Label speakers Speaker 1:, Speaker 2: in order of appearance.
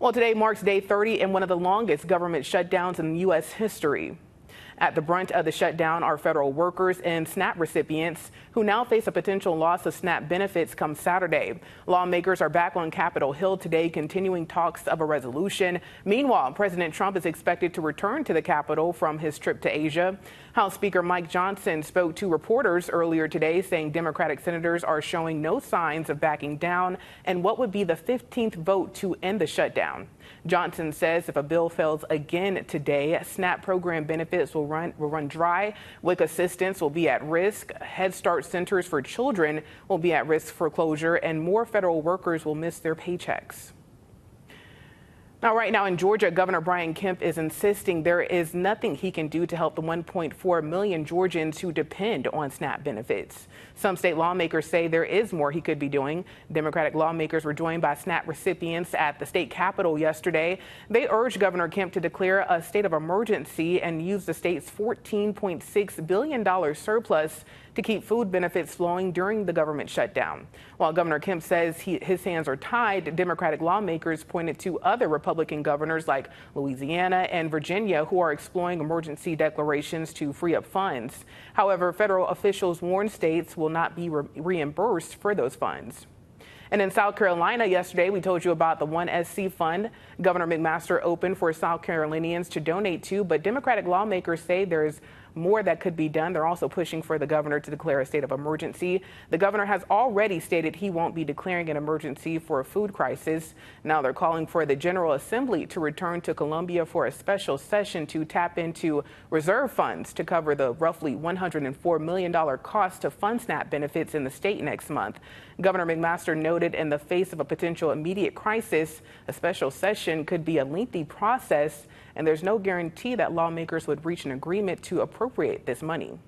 Speaker 1: Well, today marks day 30 in one of the longest government shutdowns in U.S. history. At the brunt of the shutdown are federal workers and SNAP recipients who now face a potential loss of SNAP benefits come Saturday. Lawmakers are back on Capitol Hill today, continuing talks of a resolution. Meanwhile, President Trump is expected to return to the Capitol from his trip to Asia. House Speaker Mike Johnson spoke to reporters earlier today, saying Democratic senators are showing no signs of backing down and what would be the 15th vote to end the shutdown. Johnson says if a bill fails again today, SNAP program benefits will run dry, WIC assistance will be at risk, Head Start centers for children will be at risk for closure, and more federal workers will miss their paychecks. Now, right now in Georgia, Governor Brian Kemp is insisting there is nothing he can do to help the 1.4 million Georgians who depend on SNAP benefits. Some state lawmakers say there is more he could be doing. Democratic lawmakers were joined by SNAP recipients at the state capitol yesterday. They urged Governor Kemp to declare a state of emergency and use the state's $14.6 billion surplus to keep food benefits flowing during the government shutdown. While Governor Kemp says his hands are tied, Democratic lawmakers pointed to other Republican governors like Louisiana and Virginia who are exploring emergency declarations to free up funds. However, federal officials warn states will not be reimbursed for those funds. And in South Carolina yesterday, we told you about the 1SC fund Governor McMaster opened for South Carolinians to donate to, but Democratic lawmakers say there's more that could be done. They're also pushing for the governor to declare a state of emergency. The governor has already stated he won't be declaring an emergency for a food crisis. Now they're calling for the General Assembly to return to Columbia for a special session to tap into reserve funds to cover the roughly $104 million cost to fund SNAP benefits in the state next month. Governor McMaster noted in the face of a potential immediate crisis, a special session could be a lengthy process, and there's no guarantee that lawmakers would reach an agreement to appropriate this money.